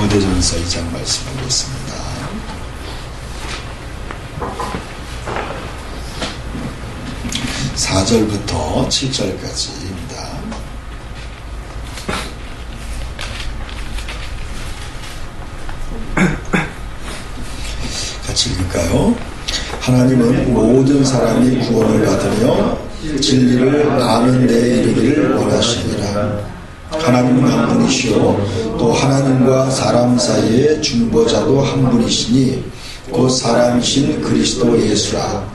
디모데전서 2장 말씀 보겠습니다. 4절부터 7절까지입니다. 같이 읽을까요? 하나님은 모든 사람이 구원을 받으며 진리를 아는 데 이르기를 원하시니라. 하나님은 한 분이시요 또 하나님과 사람 사이의 중보자도 한 분이시니 곧 사람이신 그리스도 예수라.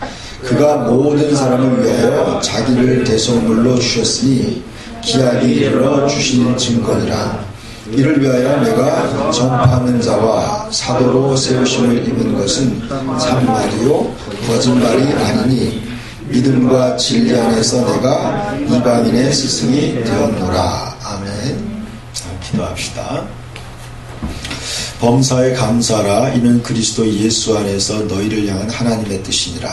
그가 모든 사람을 위하여 자기를 대속물로 주셨으니 기약이 이르러 주신 증거니라. 이를 위하여 내가 전파하는 자와 사도로 세우심을 입은 것은 참말이요 거짓말이 아니니 믿음과 진리 안에서 내가 이방인의 스승이 되었노라. 아멘. 기도합시다. 범사에 감사하라. 이는 그리스도 예수 안에서 너희를 향한 하나님의 뜻이니라.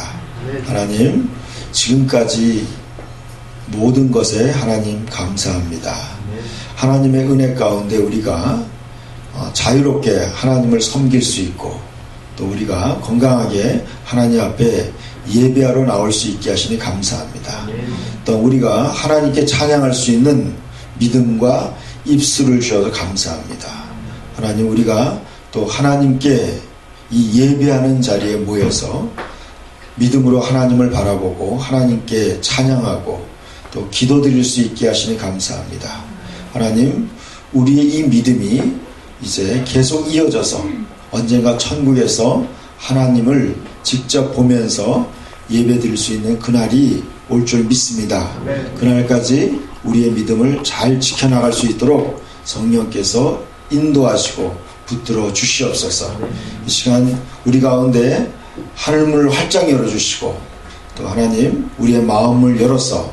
하나님, 지금까지 모든 것에 하나님 감사합니다. 하나님의 은혜 가운데 우리가 자유롭게 하나님을 섬길 수 있고 또 우리가 건강하게 하나님 앞에 예배하러 나올 수 있게 하시니 감사합니다. 또 우리가 하나님께 찬양할 수 있는 믿음과 입술을 주셔서 감사합니다. 하나님, 우리가 또 하나님께 이 예배하는 자리에 모여서 믿음으로 하나님을 바라보고 하나님께 찬양하고 또 기도드릴 수 있게 하시니 감사합니다. 하나님, 우리의 이 믿음이 이제 계속 이어져서 언젠가 천국에서 하나님을 직접 보면서 예배드릴 수 있는 그날이 올 줄 믿습니다. 그날까지 우리의 믿음을 잘 지켜나갈 수 있도록 성령께서 인도하시고 붙들어 주시옵소서. 이 시간 우리 가운데 하늘문을 활짝 열어주시고 또 하나님, 우리의 마음을 열어서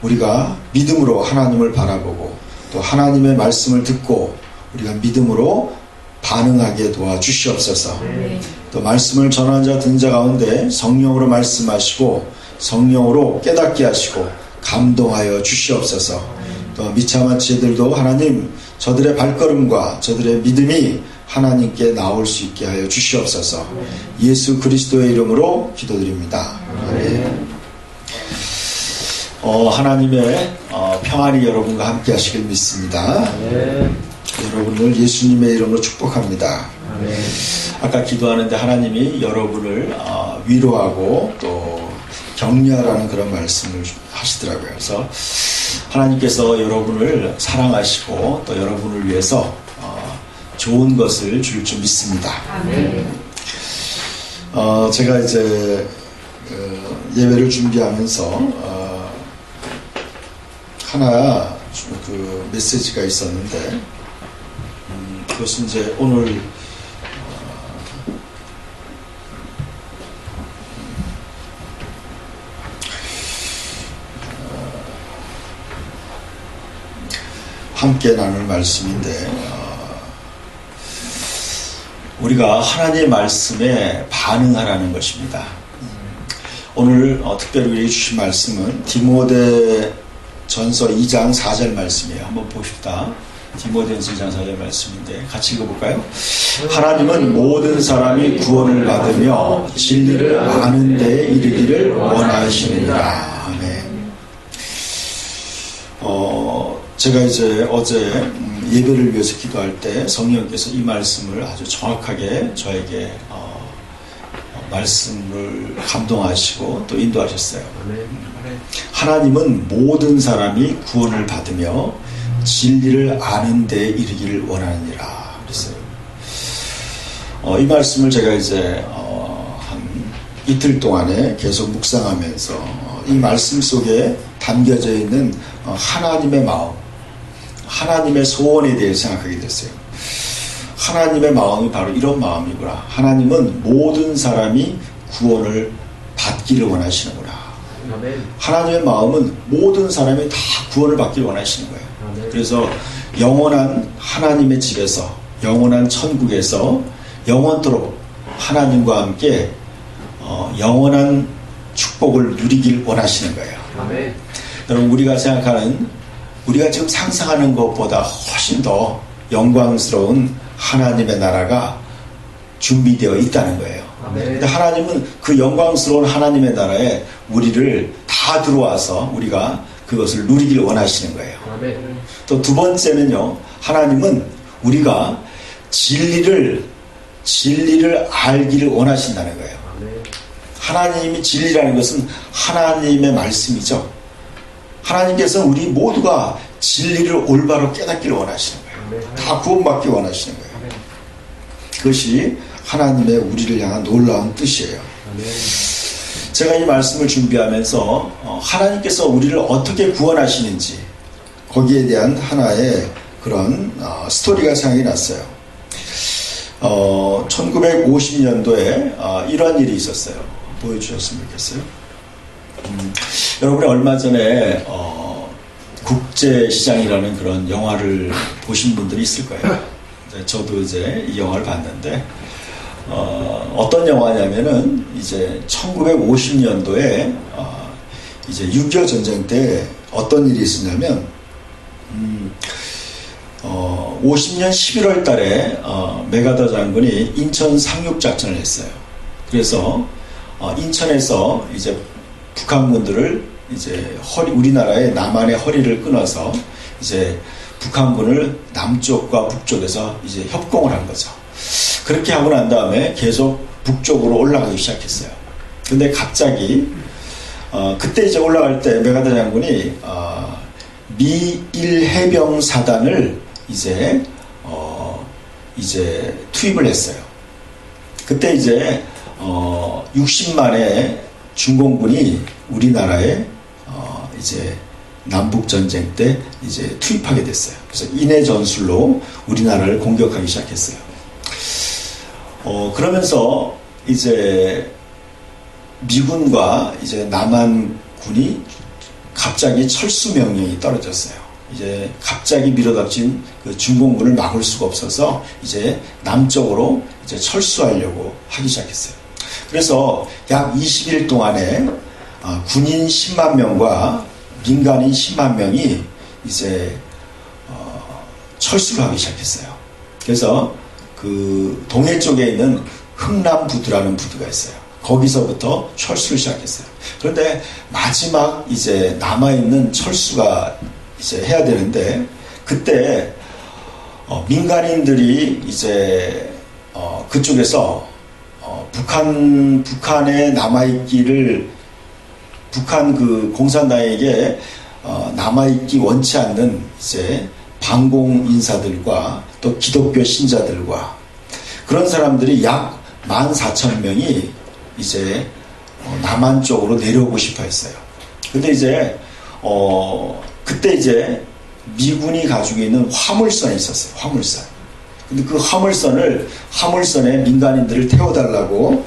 우리가 믿음으로 하나님을 바라보고 또 하나님의 말씀을 듣고 우리가 믿음으로 반응하게 도와주시옵소서. 또 말씀을 전하는 자 듣는 자 가운데 성령으로 말씀하시고 성령으로 깨닫게 하시고 감동하여 주시옵소서. 또 미참한 지혜들도 하나님, 저들의 발걸음과 저들의 믿음이 하나님께 나올 수 있게 하여 주시옵소서. 예수 그리스도의 이름으로 기도드립니다. 아멘. 하나님의 평안이 여러분과 함께 하시길 믿습니다. 아멘. 여러분을 예수님의 이름으로 축복합니다. 아멘. 아까 기도하는데 하나님이 여러분을 위로하고 또 격려하라는 그런 말씀을 하시더라고요. 그래서 하나님께서 여러분을 사랑하시고 또 여러분을 위해서 좋은 것을 줄 줄 믿습니다. 아멘. 제가 이제 예배를 준비하면서 하나 그 메시지가 있었는데 그것은 이제 오늘 함께 나눌 말씀인데 우리가 하나님의 말씀에 반응하라는 것입니다. 오늘 특별히 우리에게 주신 말씀은 디모데 전서 2장 4절 말씀이에요. 한번 봅시다. 디모데전서 2장 4절 말씀인데 같이 읽어볼까요? 하나님은 모든 사람이 구원을 받으며 진리를 아는 데에 이르기를 원하시느니라. 아멘. 제가 이제 어제 예배를 위해서 기도할 때 성령께서 이 말씀을 아주 정확하게 저에게 말씀을 감동하시고 또 인도하셨어요. 하나님은 모든 사람이 구원을 받으며 진리를 아는 데에 이르기를 원하느니라 그랬어요. 이 말씀을 제가 이제 한 이틀 동안에 계속 묵상하면서 이 말씀 속에 담겨져 있는 하나님의 마음, 하나님의 소원에 대해 생각하게 됐어요. 하나님의 마음이 바로 이런 마음이구나. 하나님은 모든 사람이 구원을 받기를 원하시는구나. 하나님의 마음은 모든 사람이 다 구원을 받기를 원하시는 거예요. 그래서 영원한 하나님의 집에서, 영원한 천국에서 영원토록 하나님과 함께 영원한 축복을 누리길 원하시는 거예요. 여러분, 우리가 생각하는, 우리가 지금 상상하는 것보다 훨씬 더 영광스러운 하나님의 나라가 준비되어 있다는 거예요. 근데 하나님은 그 영광스러운 하나님의 나라에 우리를 다 들어와서 우리가 그것을 누리길 원하시는 거예요. 또 두 번째는요, 하나님은 우리가 진리를 알기를 원하신다는 거예요. 하나님이 진리라는 것은 하나님의 말씀이죠. 하나님께서 우리 모두가 진리를 올바로 깨닫기를 원하시는 거예요. 다 구원받기 원하시는 거예요. 그것이 하나님의 우리를 향한 놀라운 뜻이에요. 제가 이 말씀을 준비하면서 하나님께서 우리를 어떻게 구원하시는지 거기에 대한 하나의 그런 스토리가 생각이 났어요. 1950년도에 이런 일이 있었어요. 보여주셨으면 좋겠어요. 여러분이 얼마 전에 국제시장이라는 그런 영화를 보신 분들이 있을 거예요. 저도 이제 이 영화를 봤는데 어떤 영화냐면은 이제 1950년도에 이제 6.25 전쟁 때 어떤 일이 있었냐면 50년 11월 달에 메가더 장군이 인천 상륙 작전을 했어요. 그래서 인천에서 이제 북한군들을 이제 우리나라의 남한의 허리를 끊어서 이제 북한군을 남쪽과 북쪽에서 이제 협공을 한 거죠. 그렇게 하고 난 다음에 계속 북쪽으로 올라가기 시작했어요. 근데 갑자기 그때 이제 올라갈 때 메가더 장군이 미1 해병 사단을 이제 투입을 했어요. 그때 이제 60만의 중공군이 우리나라에 이제 남북 전쟁 때 이제 투입하게 됐어요. 그래서 인해 전술로 우리나라를 공격하기 시작했어요. 그러면서 이제 미군과 이제 남한군이 갑자기 철수 명령이 떨어졌어요. 이제 갑자기 밀어닥친 그 중공군을 막을 수가 없어서 이제 남쪽으로 이제 철수하려고 하기 시작했어요. 그래서 약 20일 동안에 군인 10만 명과 민간인 10만 명이 이제 철수를 하기 시작했어요. 그래서 그 동해 쪽에 있는 흥남부두라는 부두가 있어요. 거기서부터 철수를 시작했어요. 그런데 마지막 이제 남아있는 철수가 이제 해야 되는데 그때 민간인들이 이제 그쪽에서 북한에 남아있기를 북한 그 공산당에게 남아있기 원치 않는 이제 반공 인사들과 또 기독교 신자들과 그런 사람들이 약 14,000명이 이제 남한 쪽으로 내려오고 싶어 했어요. 근데 이제 그때 이제 미군이 가지고 있는 화물선이 있었어요. 화물선. 근데 그 화물선에 민간인들을 태워달라고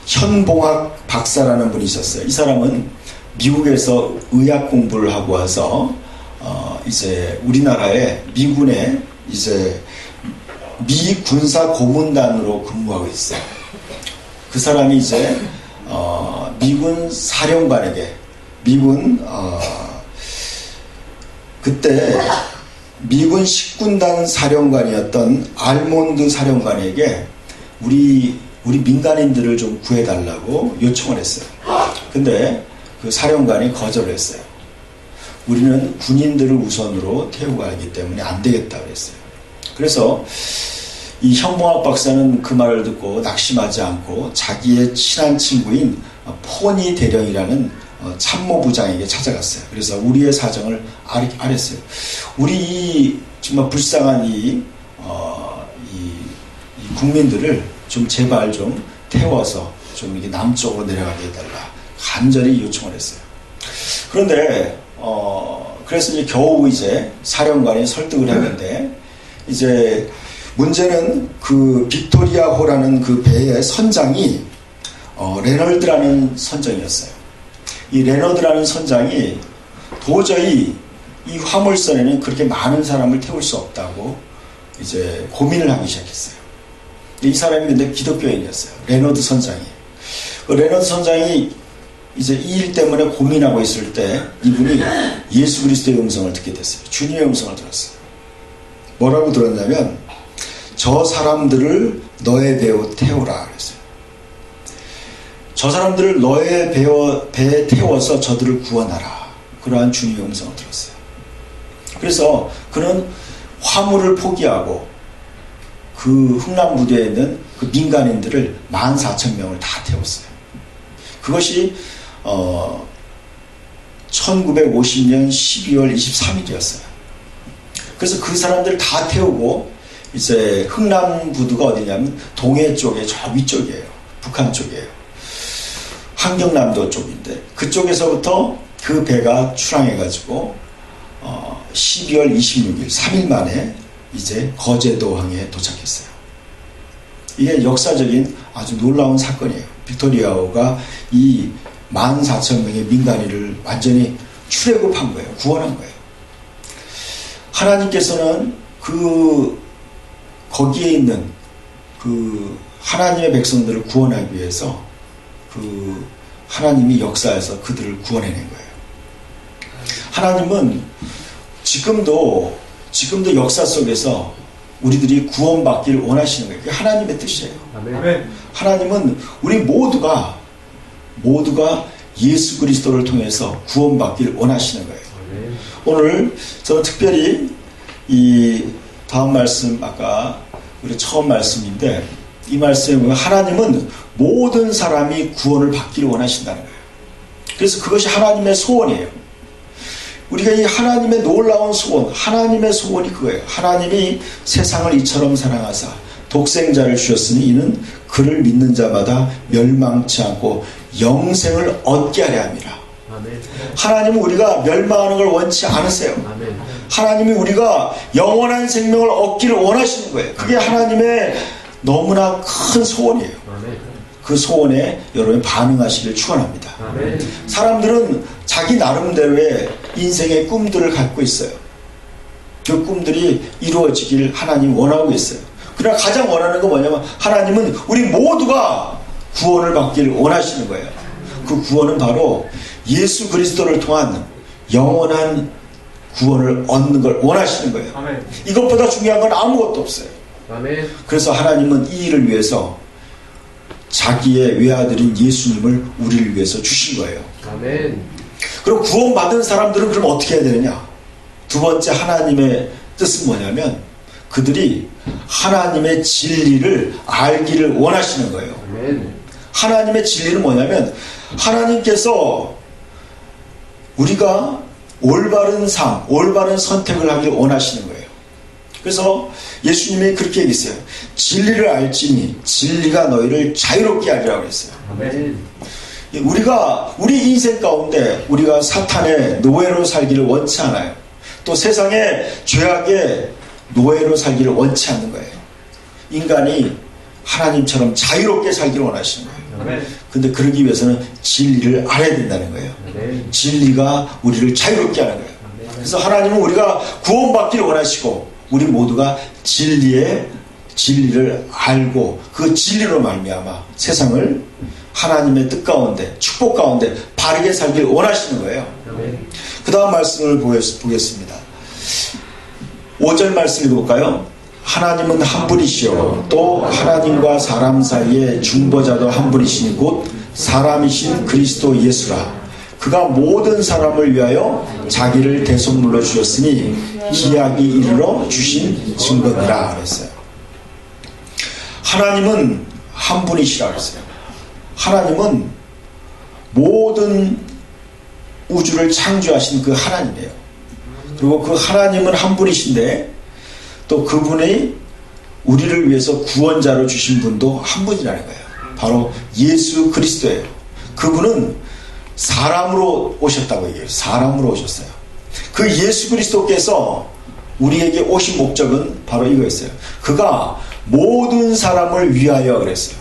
현봉학 박사라는 분이 있었어요. 이 사람은 미국에서 의학 공부를 하고 와서 이제 우리나라에 미군의 이제 미 군사 고문단으로 근무하고 있어요. 그 사람이 이제 미군 사령관에게 그때 미군 10군단 사령관이었던 알몬드 사령관에게 우리 민간인들을 좀 구해달라고 요청을 했어요. 근데 그 사령관이 거절을 했어요. 우리는 군인들을 우선으로 태우고 가기 때문에 안 되겠다 그랬어요. 그래서 이 현봉학 박사는 그 말을 듣고 낙심하지 않고 자기의 친한 친구인 포니 대령이라는 참모부장에게 찾아갔어요. 그래서 우리의 사정을 알았어요. 우리 정말 불쌍한 이 국민들을 좀 제발 좀 태워서 좀 이게 남쪽으로 내려가게 해달라 간절히 요청을 했어요. 그런데 그래서 이제 겨우 이제 사령관이 설득을 했는데 이제 문제는 그 빅토리아호라는 그 배의 선장이 레널드라는 선장이었어요. 이 레너드라는 선장이 도저히 이 화물선에는 그렇게 많은 사람을 태울 수 없다고 이제 고민을 하기 시작했어요. 이 사람이 근데 기독교인이었어요. 레너드 선장이. 그 레너드 선장이 이제 이 일 때문에 고민하고 있을 때 이분이 예수 그리스도의 음성을 듣게 됐어요. 주님의 음성을 들었어요. 뭐라고 들었냐면 저 사람들을 너의 배에 태우라 그랬어요. 저 사람들을 너의 배에 태워서 저들을 구원하라. 그러한 주님의 음성을 들었어요. 그래서 그는 화물을 포기하고 그 흥남부두에 있는 그 민간인들을 14,000명을 다 태웠어요. 그것이 1950년 12월 23일이었어요. 그래서 그 사람들을 다 태우고 이제 흥남부두가 어디냐면 동해 쪽에 저 위쪽이에요. 북한 쪽이에요. 한경남도 쪽인데 그쪽에서부터 그 배가 출항해가지고 12월 26일 3일 만에 이제 거제도항에 도착했어요. 이게 역사적인 아주 놀라운 사건이에요. 빅토리아호가 이 14,000명의 민간인을 완전히 출애굽한 거예요. 구원한 거예요. 하나님께서는 거기에 있는 그 하나님의 백성들을 구원하기 위해서 그 하나님이 역사에서 그들을 구원해낸 거예요. 하나님은 지금도 역사 속에서 우리들이 구원받기를 원하시는 거예요. 그게 하나님의 뜻이에요. 아멘. 하나님은 우리 모두가 예수 그리스도를 통해서 구원받기를 원하시는 거예요. 아멘. 오늘 저는 특별히 이 다음 말씀 아까 우리 처음 말씀인데 이 말씀에 보면 하나님은 모든 사람이 구원을 받기를 원하신다는 거예요. 그래서 그것이 하나님의 소원이에요. 우리가 이 하나님의 놀라운 소원, 하나님의 소원이 그거예요. 하나님이 세상을 이처럼 사랑하사 독생자를 주셨으니 이는 그를 믿는 자마다 멸망치 않고 영생을 얻게 하려 함이라. 아멘. 하나님은 우리가 멸망하는 걸 원치 않으세요. 아멘. 하나님이 우리가 영원한 생명을 얻기를 원하시는 거예요. 그게 하나님의 너무나 큰 소원이에요. 아멘. 그 소원에 여러분이 반응하시길 축원합니다. 아멘. 사람들은 자기 나름대로의 인생의 꿈들을 갖고 있어요. 그 꿈들이 이루어지길 하나님 원하고 있어요. 그러나 가장 원하는 건 뭐냐면 하나님은 우리 모두가 구원을 받기를 원하시는 거예요. 그 구원은 바로 예수 그리스도를 통한 영원한 구원을 얻는 걸 원하시는 거예요. 아멘. 이것보다 중요한 건 아무것도 없어요. 아멘. 그래서 하나님은 이 일을 위해서 자기의 외아들인 예수님을 우리를 위해서 주신 거예요. 아멘. 그럼 구원받은 사람들은 그럼 어떻게 해야 되느냐? 두 번째 하나님의 뜻은 뭐냐면 그들이 하나님의 진리를 알기를 원하시는 거예요. 아멘. 하나님의 진리는 뭐냐면 하나님께서 우리가 올바른 삶, 올바른 선택을 하기를 원하시는 거예요. 그래서 예수님이 그렇게 얘기했어요. 진리를 알지니 진리가 너희를 자유롭게 하리라고 했어요. 아멘. 우리 인생 가운데 우리가 사탄의 노예로 살기를 원치 않아요. 또 세상의 죄악의 노예로 살기를 원치 않는 거예요. 인간이 하나님처럼 자유롭게 살기를 원하시는 거예요. 아멘. 근데 그러기 위해서는 진리를 알아야 된다는 거예요. 아멘. 진리가 우리를 자유롭게 하는 거예요. 그래서 하나님은 우리가 구원받기를 원하시고 우리 모두가 진리를 알고 그 진리로 말미암아 세상을 하나님의 뜻 가운데 축복 가운데 바르게 살기를 원하시는 거예요. 아멘. 그 다음 말씀을 보겠습니다. 5절 말씀 읽어볼까요? 하나님은 한 분이시요 또 하나님과 사람 사이에 중보자도 한 분이시니 곧 사람이신 그리스도 예수라. 그가 모든 사람을 위하여 자기를 대속물로 주셨으니 기약이 이르러 주신 증거니라 그랬어요. 하나님은 한 분이시라 그랬어요. 하나님은 모든 우주를 창조하신 그 하나님이에요. 그리고 그 하나님은 한 분이신데 또 그분이 우리를 위해서 구원자로 주신 분도 한 분이라는 거예요. 바로 예수 그리스도예요. 그분은 사람으로 오셨다고 얘기해요. 사람으로 오셨어요. 그 예수 그리스도께서 우리에게 오신 목적은 바로 이거였어요. 그가 모든 사람을 위하여 그랬어요.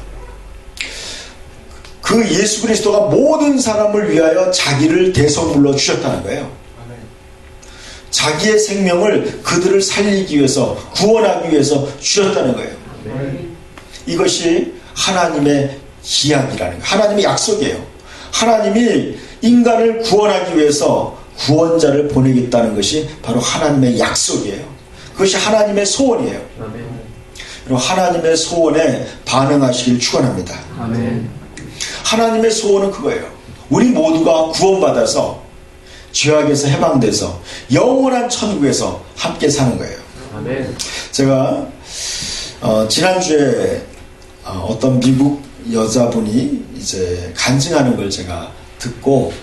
그 예수 그리스도가 모든 사람을 위하여 자기를 대속물로 주셨다는 거예요. 자기의 생명을 그들을 살리기 위해서 구원하기 위해서 주셨다는 거예요. 이것이 하나님의 기약이라는 거예요. 하나님의 약속이에요. 하나님이 인간을 구원하기 위해서 구원자를 보내겠다는 것이 바로 하나님의 약속이에요. 그것이 하나님의 소원이에요. 그리고 하나님의 소원에 반응하시길 축원합니다. 하나님의 소원은 그거예요. 우리 모두가 구원받아서 죄악에서 해방돼서 영원한 천국에서 함께 사는 거예요. 제가 지난주에 어떤 미국 여자분이 이제 간증하는 걸 제가 듣고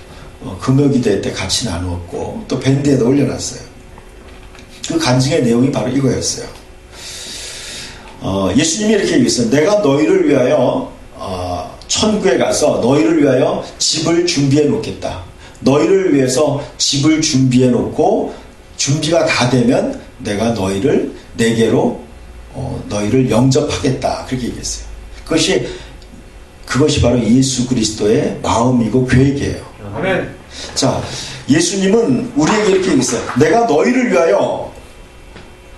금요기대 때 같이 나누었고 또 밴드에도 올려놨어요. 그 간증의 내용이 바로 이거였어요. 예수님이 이렇게 얘기했어요. 내가 너희를 위하여 천국에 가서 너희를 위하여 집을 준비해 놓겠다. 너희를 위해서 집을 준비해 놓고 준비가 다 되면 내가 너희를 내게로 너희를 영접하겠다. 그렇게 얘기했어요. 그것이 바로 예수 그리스도의 마음이고 계획이에요. 아멘. 자, 예수님은 우리에게 이렇게 얘기했어요. 내가 너희를 위하여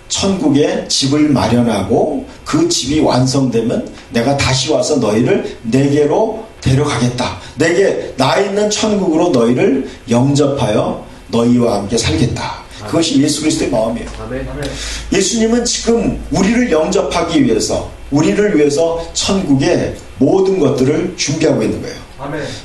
천국에 집을 마련하고 그 집이 완성되면 내가 다시 와서 너희를 내게로 데려가겠다. 나 있는 천국으로 너희를 영접하여 너희와 함께 살겠다. 그것이 예수 그리스도의 마음이에요. 예수님은 지금 우리를 영접하기 위해서 우리를 위해서 천국의 모든 것들을 준비하고 있는 거예요.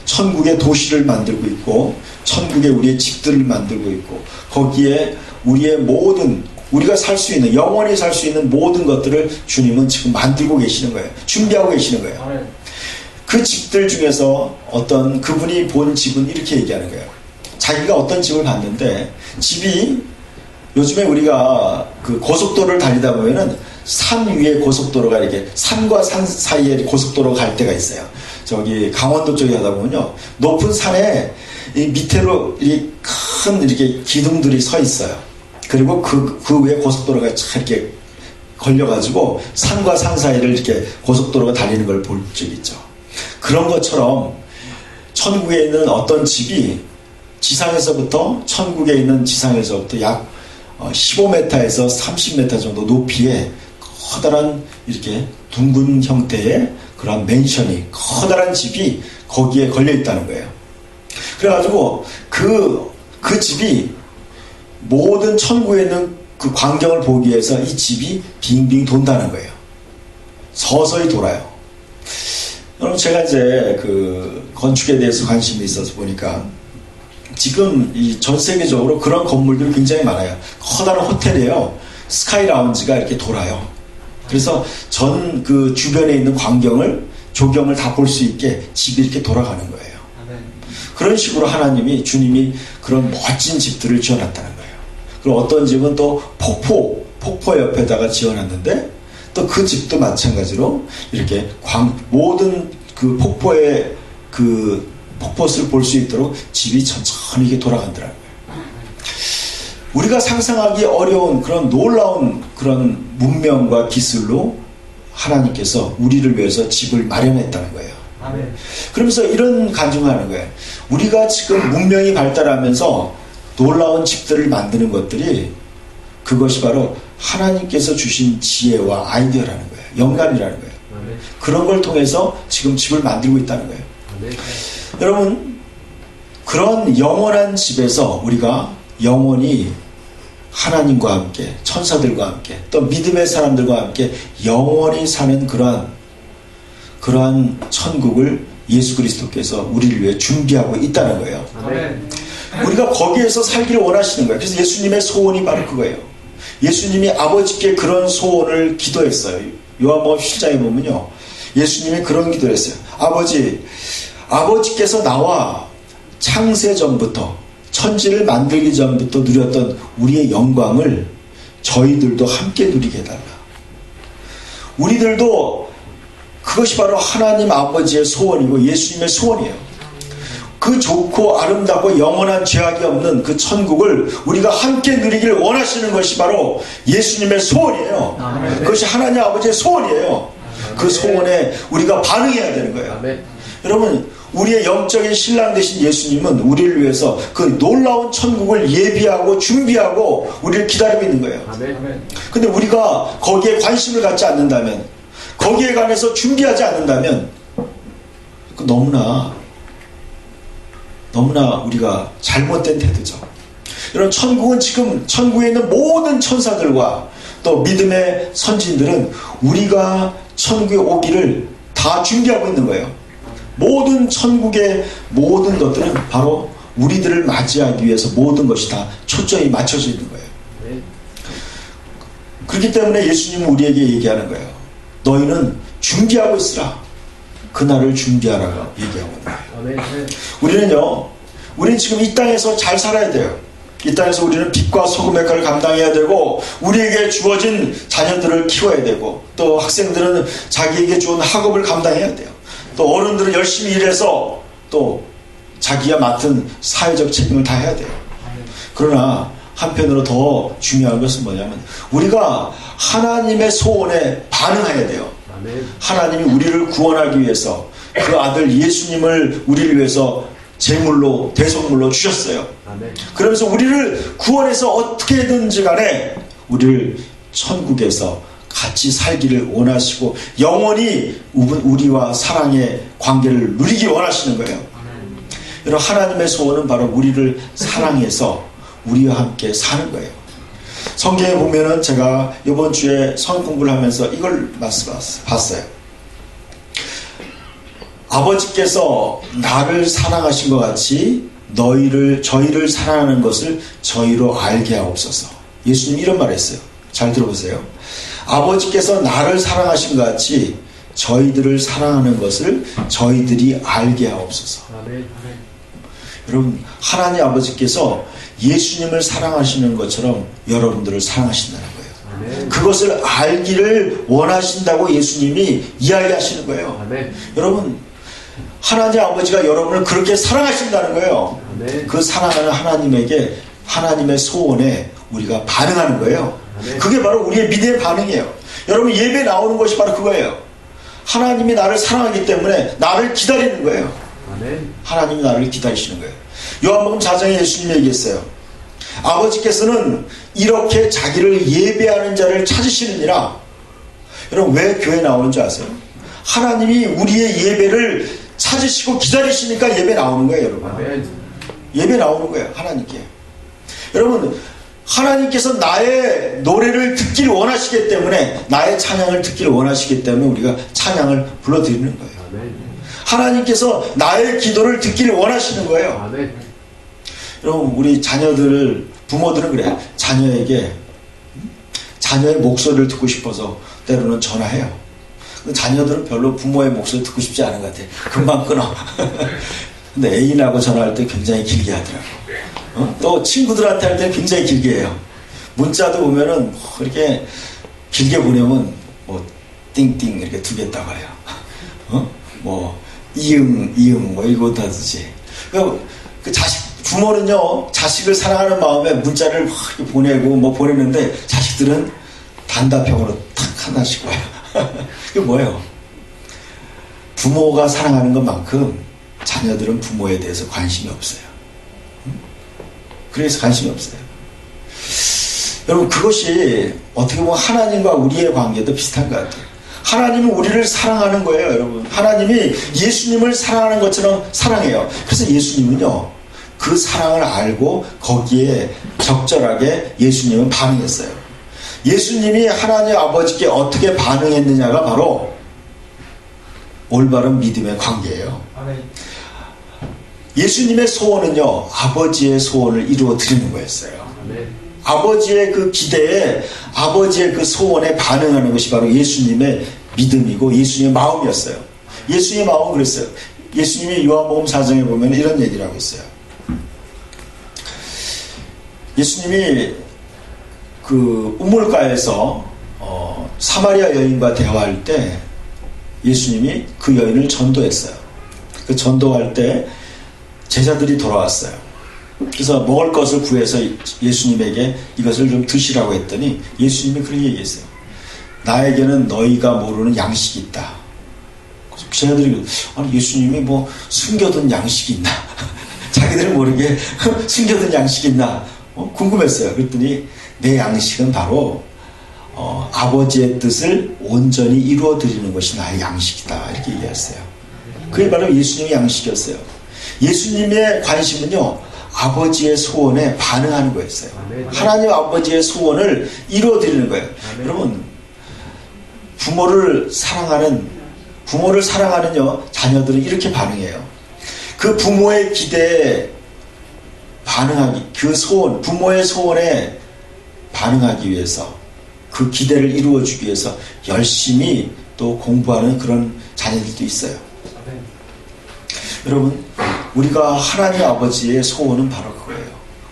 천국의 도시를 만들고 있고 천국에 우리의 집들을 만들고 있고 거기에 우리의 모든 우리가 살 수 있는 영원히 살 수 있는 모든 것들을 주님은 지금 만들고 계시는 거예요. 준비하고 계시는 거예요. 그 집들 중에서 어떤 그분이 본 집은 이렇게 얘기하는 거예요. 자기가 어떤 집을 봤는데 집이 요즘에 우리가 그 고속도로를 달리다 보면은 산 위에 고속도로가 이렇게 산과 산 사이에 고속도로가 갈 때가 있어요. 저기 강원도 쪽에 하다 보면요. 높은 산에 이 밑으로 큰 이렇게 기둥들이 서 있어요. 그리고 그 위에 고속도로가 이렇게 걸려가지고 산과 산 사이를 이렇게 고속도로가 달리는 걸 볼 적 있죠. 그런 것처럼 천국에 있는 어떤 집이 지상에서부터 천국에 있는 지상에서부터 약 15m에서 30m 정도 높이에 커다란 이렇게 둥근 형태의 그런 맨션이 커다란 집이 거기에 걸려 있다는 거예요. 그래가지고 그 집이 모든 천국에 있는 그 광경을 보기 위해서 이 집이 빙빙 돈다는 거예요. 서서히 돌아요. 여러분 제가 이제 그 건축에 대해서 관심이 있어서 보니까 지금 이 전 세계적으로 그런 건물들이 굉장히 많아요. 커다란 호텔이에요. 스카이 라운지가 이렇게 돌아요. 그래서 전 그 주변에 있는 광경을 조경을 다 볼 수 있게 집이 이렇게 돌아가는 거예요. 그런 식으로 주님이 그런 멋진 집들을 지어놨다는 거예요. 그리고 어떤 집은 또 폭포 옆에다가 지어놨는데 또 그 집도 마찬가지로 이렇게 모든 그 폭포의 그 폭포수를 볼 수 있도록 집이 천천히 이렇게 돌아간다는 거예요. 우리가 상상하기 어려운 그런 놀라운 그런 문명과 기술로 하나님께서 우리를 위해서 집을 마련했다는 거예요. 아멘. 그러면서 이런 간증하는 거예요. 우리가 지금 문명이 발달하면서 놀라운 집들을 만드는 것들이 그것이 바로 하나님께서 주신 지혜와 아이디어라는 거예요. 영감이라는 거예요. 아멘. 그런 걸 통해서 지금 집을 만들고 있다는 거예요. 아멘. 여러분 그런 영원한 집에서 우리가 영원히 하나님과 함께 천사들과 함께 또 믿음의 사람들과 함께 영원히 사는 그러한 천국을 예수 그리스도께서 우리를 위해 준비하고 있다는 거예요. 아멘. 우리가 거기에서 살기를 원하시는 거예요. 그래서 예수님의 소원이 바로 그거예요. 예수님이 아버지께 그런 소원을 기도했어요. 요한복음 7장에 보면요. 예수님이 그런 기도를 했어요. 아버지께서 나와 창세 전부터 천지를 만들기 전부터 누렸던 우리의 영광을 저희들도 함께 누리게 해달라. 우리들도 그것이 바로 하나님 아버지의 소원이고 예수님의 소원이에요. 그 좋고 아름답고 영원한 죄악이 없는 그 천국을 우리가 함께 누리기를 원하시는 것이 바로 예수님의 소원이에요. 아멘. 그것이 하나님 아버지의 소원이에요. 그 소원에 우리가 반응해야 되는 거예요. 아멘. 여러분 우리의 영적인 신랑 되신 예수님은 우리를 위해서 그 놀라운 천국을 예비하고 준비하고 우리를 기다리고 있는 거예요. 아멘. 근데 우리가 거기에 관심을 갖지 않는다면 거기에 관해서 준비하지 않는다면 너무나 우리가 잘못된 태도죠. 여러분 천국은 지금 천국에 있는 모든 천사들과 또 믿음의 선진들은 우리가 천국에 오기를 다 준비하고 있는 거예요. 모든 천국의 모든 것들은 바로 우리들을 맞이하기 위해서 모든 것이 다 초점이 맞춰져 있는 거예요. 그렇기 때문에 예수님은 우리에게 얘기하는 거예요. 너희는 준비하고 있으라. 그날을 준비하라고 얘기하고 있는 거예요. 우리는 지금 이 땅에서 잘 살아야 돼요. 이 땅에서 우리는 빛과 소금의 역할을 감당해야 되고, 우리에게 주어진 자녀들을 키워야 되고, 또 학생들은 자기에게 주은 학업을 감당해야 돼요. 또 어른들은 열심히 일해서 또 자기가 맡은 사회적 책임을 다 해야 돼요. 그러나 한편으로 더 중요한 것은 뭐냐면 우리가 하나님의 소원에 반응해야 돼요. 하나님이 우리를 구원하기 위해서 그 아들 예수님을 우리를 위해서 제물로 대속물로 주셨어요. 그러면서 우리를 구원해서 어떻게든지 간에 우리를 천국에서 같이 살기를 원하시고 영원히 우리와 사랑의 관계를 누리기 원하시는 거예요. 여러분, 하나님의 소원은 바로 우리를 사랑해서 우리와 함께 사는 거예요. 성경에 보면은 제가 이번 주에 성경 공부를 하면서 이걸 봤어요. 아버지께서 나를 사랑하신 것 같이 저희를 사랑하는 것을 저희로 알게 하옵소서. 예수님이 이런 말을 했어요. 잘 들어보세요. 아버지께서 나를 사랑하신 것 같이 저희들을 사랑하는 것을 저희들이 알게 하옵소서. 여러분, 하나님 아버지께서 예수님을 사랑하시는 것처럼 여러분들을 사랑하신다는 거예요. 그것을 알기를 원하신다고 예수님이 이야기하시는 거예요. 여러분, 하나님 아버지가 여러분을 그렇게 사랑하신다는 거예요. 그 사랑하는 하나님에게, 하나님의 소원에 우리가 반응하는 거예요. 그게 바로 우리의 믿음의 반응이에요. 여러분, 예배 나오는 것이 바로 그거예요. 하나님이 나를 사랑하기 때문에 나를 기다리는 거예요. 하나님이 나를 기다리시는 거예요. 요한복음 4장에 예수님이 얘기했어요. 아버지께서는 이렇게 자기를 예배하는 자를 찾으시느니라. 여러분, 왜 교회 나오는 줄 아세요? 하나님이 우리의 예배를 찾으시고 기다리시니까 예배 나오는 거예요, 여러분. 예배 나오는 거예요, 하나님께. 여러분, 하나님께서 나의 노래를 듣기를 원하시기 때문에, 나의 찬양을 듣기를 원하시기 때문에 우리가 찬양을 불러드리는 거예요. 하나님께서 나의 기도를 듣기를 원하시는 거예요. 여러분, 우리 부모들은 그래요. 자녀의 목소리를 듣고 싶어서 때로는 전화해요. 자녀들은 별로 부모의 목소리 듣고 싶지 않은 것 같아요. 금방 끊어. 근데 애인하고 전화할 때 굉장히 길게 하더라고. 또 친구들한테 할 때 굉장히 길게 해요. 문자도 보면은 이렇게 길게 보내면 띵띵 이렇게 두겠다고 해요. 이응 이거 다듯이. 그 부모는요, 자식을 사랑하는 마음에 문자를 막 보내고 보내는데 자식들은 단답형으로 탁 하나씩 와요. 이게 뭐예요? 부모가 사랑하는 것만큼 자녀들은 부모에 대해서 관심이 없어요. 그래서 관심이 없어요. 여러분, 그것이 어떻게 보면 하나님과 우리의 관계도 비슷한 것 같아요. 하나님은 우리를 사랑하는 거예요, 여러분. 하나님이 예수님을 사랑하는 것처럼 사랑해요. 그래서 예수님은요, 그 사랑을 알고 거기에 적절하게 예수님은 반응했어요. 예수님이 하나님 아버지께 어떻게 반응했느냐가 바로 올바른 믿음의 관계예요. 예수님의 소원은요, 아버지의 소원을 이루어 드리는 거였어요. 아버지의 그 기대에, 아버지의 그 소원에 반응하는 것이 바로 예수님의 믿음이고 예수님의 마음이었어요. 예수님의 마음은 그랬어요. 예수님이 요한복음 4장에 보면 이런 얘기를 하고 있어요. 예수님이 그 우물가에서 사마리아 여인과 대화할 때 예수님이 그 여인을 전도했어요. 그 전도할 때 제자들이 돌아왔어요. 그래서 먹을 것을 구해서 예수님에게 이것을 좀 드시라고 했더니 예수님이 그렇게 얘기했어요. 나에게는 너희가 모르는 양식이 있다. 그래서 제자들이 아니, 예수님이 숨겨둔 양식이 있나? 자기들은 모르게 숨겨둔 양식이 있나? 궁금했어요. 그랬더니 내 양식은 바로 아버지의 뜻을 온전히 이루어 드리는 것이 나의 양식이다. 이렇게 얘기했어요. 그게 바로 예수님의 양식이었어요. 예수님의 관심은요, 아버지의 소원에 반응하는 거였어요. 아멘. 하나님 아버지의 소원을 이루어드리는 거예요. 아멘. 여러분, 부모를 사랑하는 자녀들은 이렇게 반응해요. 그 부모의 기대에 반응하기, 그 소원, 부모의 소원에 반응하기 위해서, 그 기대를 이루어주기 위해서 열심히 또 공부하는 그런 자녀들도 있어요. 아멘. 여러분, 우리가 하나님 아버지의 소원은 바로 그거예요.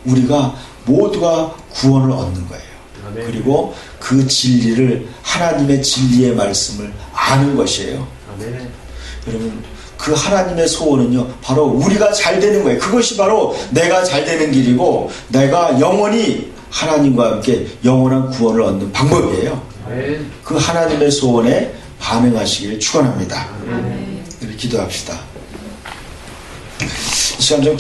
우리가 모두가 구원을 얻는 거예요. 아멘. 그리고 그 진리를, 하나님의 진리의 말씀을 아는 것이에요. 아멘. 여러분, 그 하나님의 소원은요, 바로 우리가 잘 되는 거예요. 그것이 바로 내가 잘 되는 길이고, 내가 영원히 하나님과 함께 영원한 구원을 얻는 방법이에요. 아멘. 그 하나님의 소원에 반응하시길 축원합니다. 아멘. 우리 기도합시다. 이 시간 좀